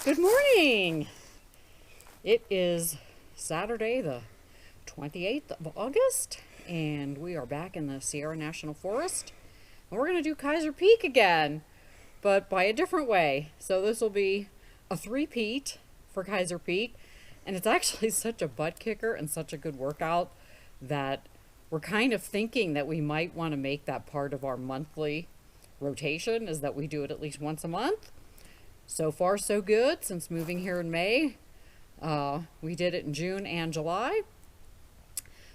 Good morning. It is Saturday, the 28th of August, and we are back in the Sierra National Forest. And we're going to do Kaiser Peak again, but by a different way. So this will be a three-peat for Kaiser Peak, and it's actually such a butt kicker and such a good workout that we're kind of thinking that we might want to make that part of our monthly rotation, is that we do it at least once a month. So far, so good since moving here in May. We did it in June and July.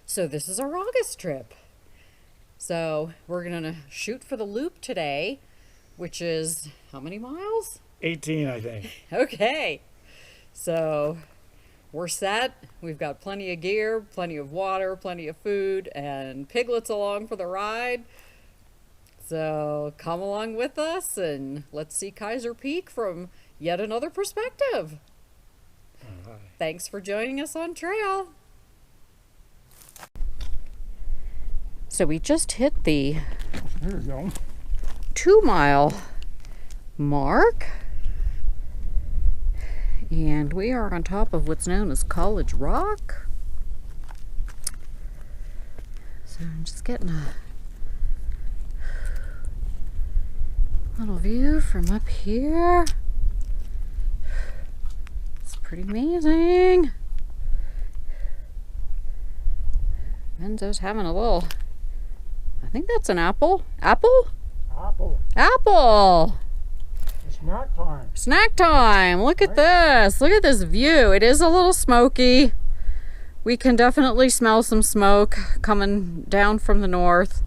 So this is our August trip. So we're going to shoot for the loop today, which is how many miles? 18, I think. Okay. So we're set. We've got plenty of gear, plenty of water, plenty of food, and piglets along for the ride. So come along with us and let's see Kaiser Peak from yet another perspective. All right. Thanks for joining us on trail. So we just hit the There we go. 2-mile mark. And we are on top of what's known as College Rock. So I'm just getting a little view from up here. It's pretty amazing. Benzo's having a little, I think that's an apple. Apple? Apple. Apple! It's snack time. Snack time! Look at this. Look at this view. It is a little smoky. We can definitely smell some smoke coming down from the north.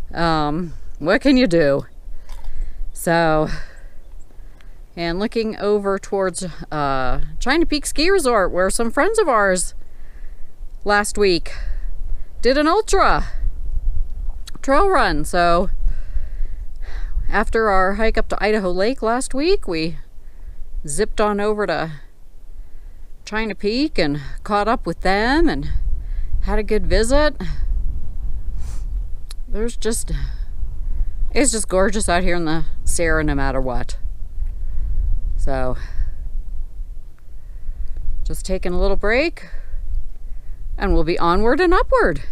What can you do? So, and looking over towards China Peak Ski Resort, where some friends of ours last week did an ultra trail run. So after our hike up to Idaho Lake last week, we zipped on over to China Peak and caught up with them and had a good visit. It's just gorgeous out here in the Sierra no matter what. So just taking a little break and we'll be onward and upward.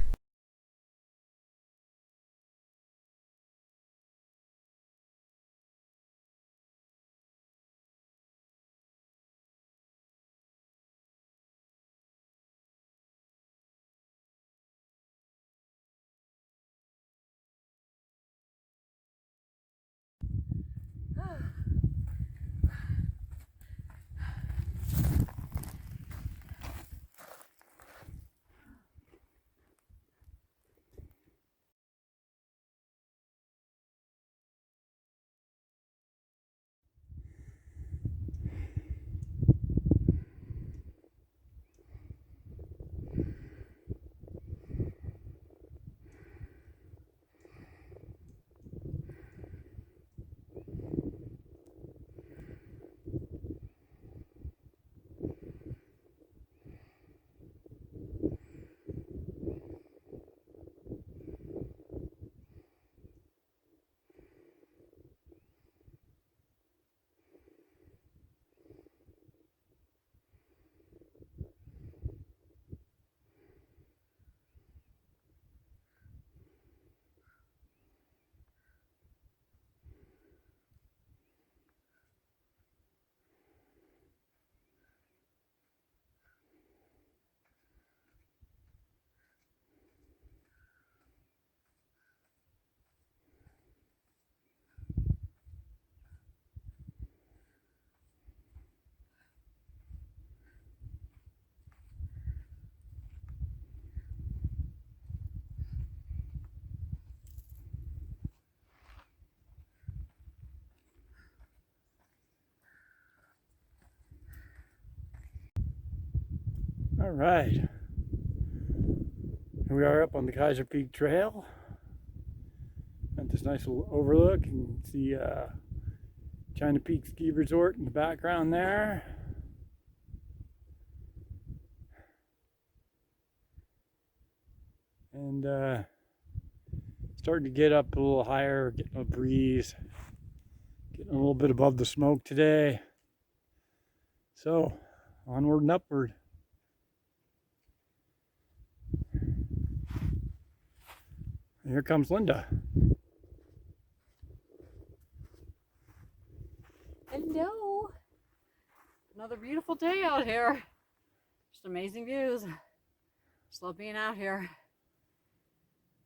All right. Here we are up on the Kaiser Peak Trail. Got this nice little overlook. You can see China Peak Ski Resort in the background there. And starting to get up a little higher, getting a breeze, getting a little bit above the smoke today. So, onward and upward. Here comes Linda. Hello. Another beautiful day out here. Just amazing views. Just love being out here.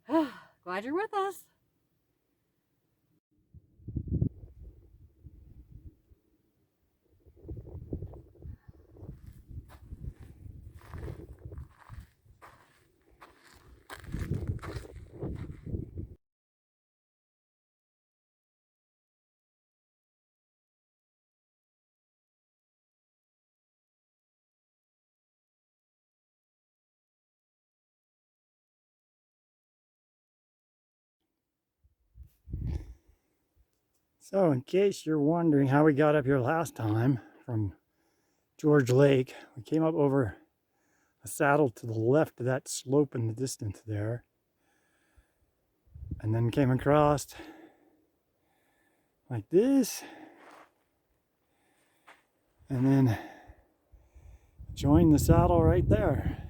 Glad you're with us. So, in case you're wondering how we got up here last time from George Lake, we came up over a saddle to the left of that slope in the distance there, and then came across like this, and then joined the saddle right there.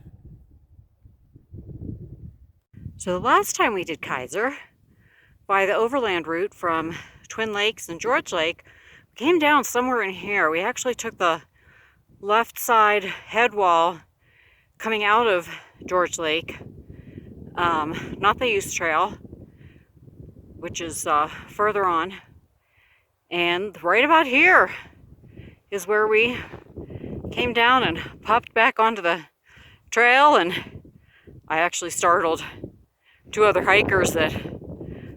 So the last time we did Kaiser, by the overland route from Twin Lakes and George Lake, we came down somewhere in here. We actually took the left side head wall coming out of George Lake, not the East Trail, which is further on. And right about here is where we came down and popped back onto the trail, and I actually startled two other hikers that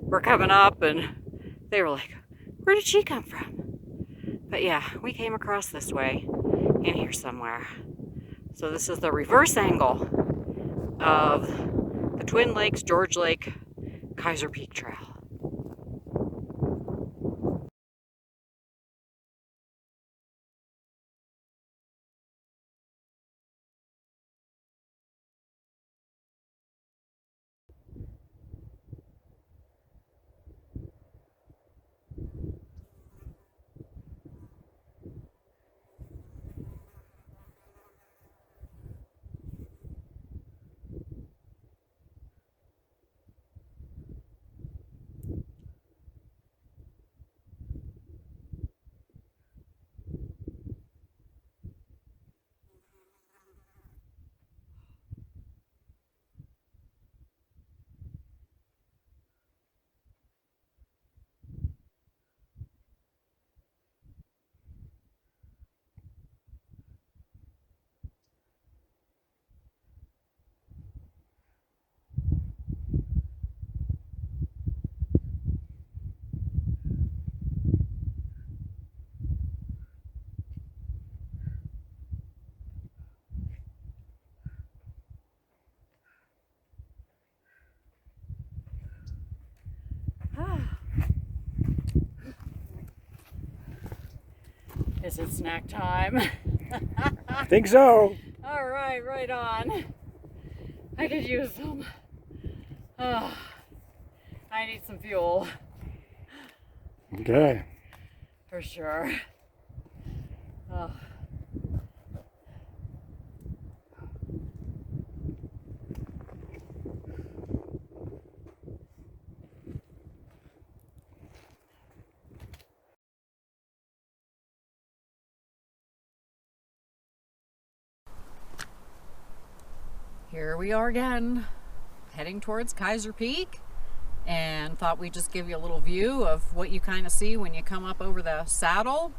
were coming up, and they were like, where did she come from? But yeah, we came across this way in here somewhere. So this is the reverse angle of the Twin Lakes, George Lake, Kaiser Peak Trail. Is it snack time? I think so. All right, right on. I could use some. I need some fuel. Okay. For sure. Oh. Here we are again, heading towards Kaiser Peak, and thought we'd just give you a little view of what you kind of see when you come up over the saddle.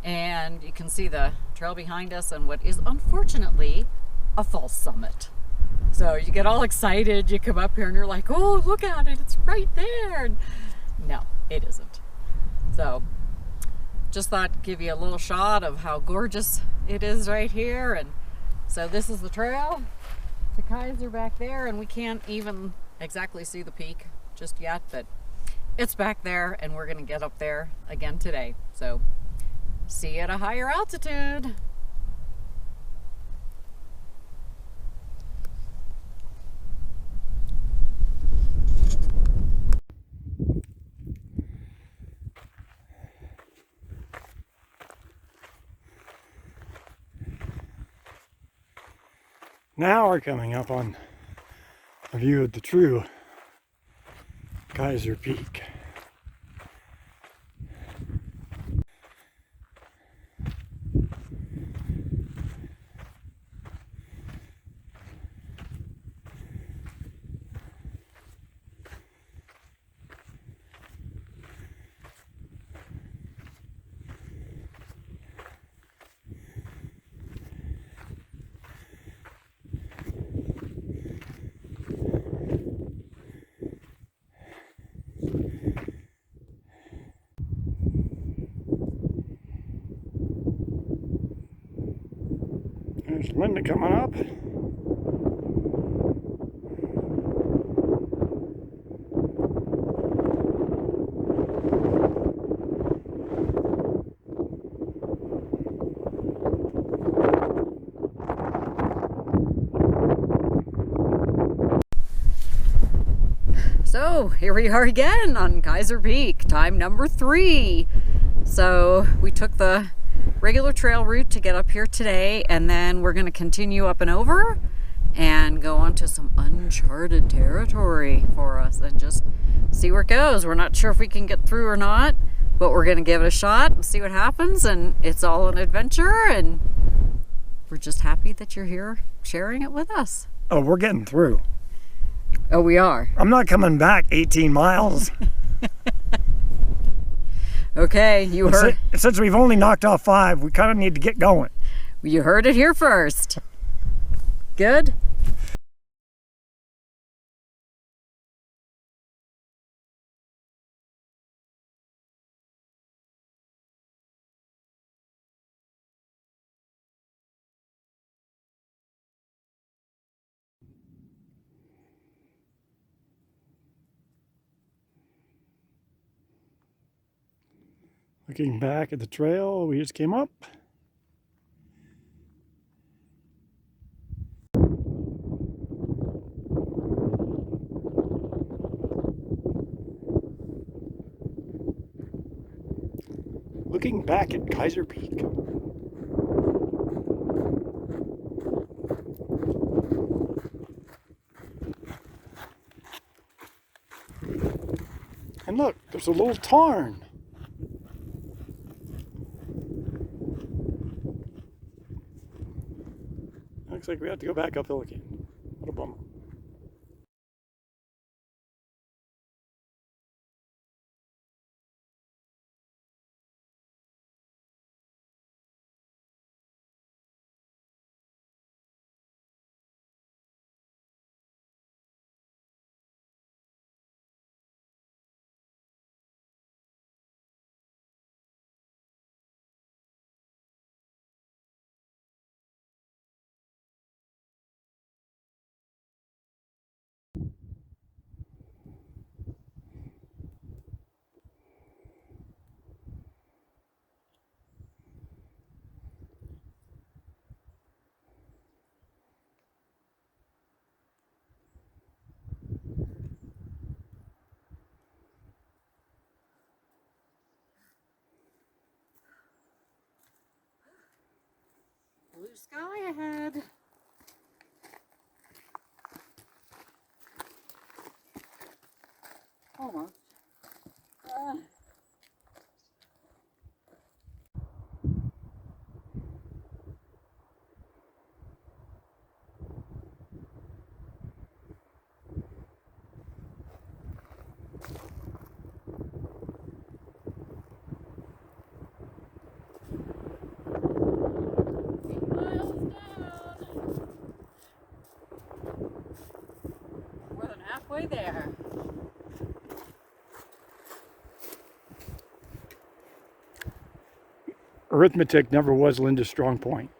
And you can see the trail behind us and what is unfortunately a false summit. So you get all excited, you come up here and you're like, oh, look at it, it's right there. And no, it isn't. So just thought I'd give you a little shot of how gorgeous it is right here. And so this is the trail to Kaiser back there, and we can't even exactly see the peak just yet, but it's back there, and we're gonna get up there again today. So see you at a higher altitude. Now we're coming up on a view of the true Kaiser Peak. There's Linda coming up. So here we are again on Kaiser Peak, time number 3. So we took the regular trail route to get up here today, and then we're going to continue up and over and go on to some uncharted territory for us and just see where it goes. We're not sure if we can get through or not, but we're going to give it a shot and see what happens, and it's all an adventure, and we're just happy that you're here sharing it with us. Oh, we're getting through. Oh, we are. I'm not coming back 18 miles. Okay, you heard. Since we've only knocked off 5, we kind of need to get going. You heard it here first. Good? Looking back at the trail we just came up. Looking back at Kaiser Peak. And look, there's a little tarn. Looks like we have to go back uphill again. What a bummer. Blue sky ahead. Almost. More than halfway there. Arithmetic never was Linda's strong point.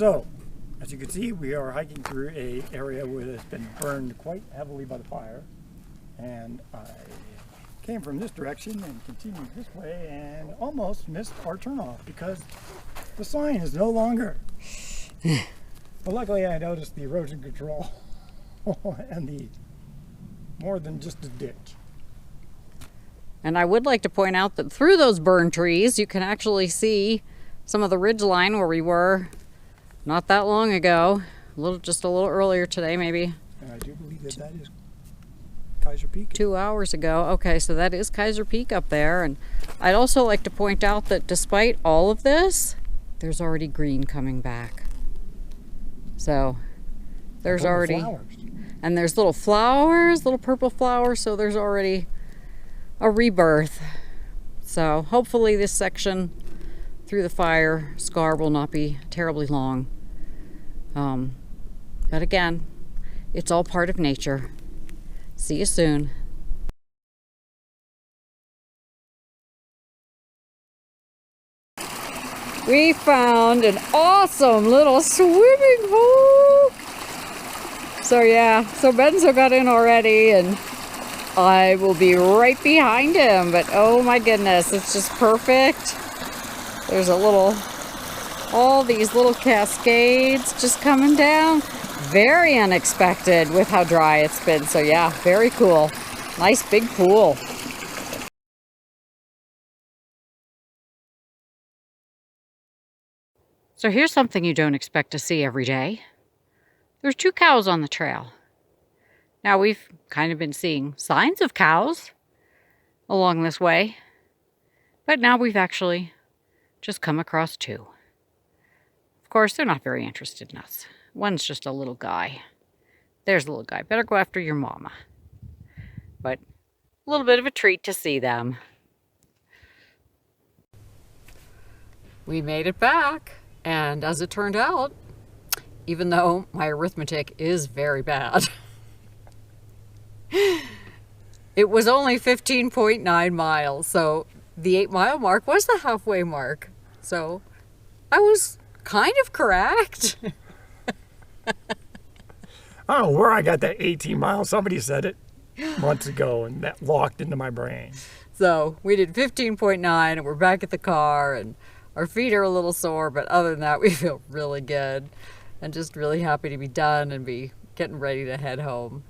So, as you can see, we are hiking through an area where it's been burned quite heavily by the fire. And I came from this direction and continued this way and almost missed our turnoff because the sign is no longer. But luckily I noticed the erosion control and the more than just a ditch. And I would like to point out that through those burned trees, you can actually see some of the ridge line where we were not that long ago. Just a little earlier today, maybe. And I do believe that is Kaiser Peak. 2 hours ago. Okay, so that is Kaiser Peak up there. And I'd also like to point out that despite all of this, there's already green coming back. So there's already flowers. And there's little flowers, little purple flowers, so there's already a rebirth. So hopefully this section through the fire scar will not be terribly long. But again, it's all part of nature. See you soon. We found an awesome little swimming pool. So yeah, so Benzo got in already and I will be right behind him, but oh my goodness, it's just perfect. There's all these little cascades just coming down. Very unexpected with how dry it's been. So yeah, very cool. Nice big pool. So here's something you don't expect to see every day. There's 2 cows on the trail. Now we've kind of been seeing signs of cows along this way, but now we've actually just come across 2. Of course, they're not very interested in us. One's just a little guy. There's a little guy. Better go after your mama. But a little bit of a treat to see them. We made it back, and as it turned out, even though my arithmetic is very bad, it was only 15.9 miles, so the 8-mile mark was the halfway mark. So I was kind of correct. I don't know where I got that 18 miles. Somebody said it months ago, and that locked into my brain. So we did 15.9, and we're back at the car, and our feet are a little sore, but other than that, we feel really good and just really happy to be done and be getting ready to head home.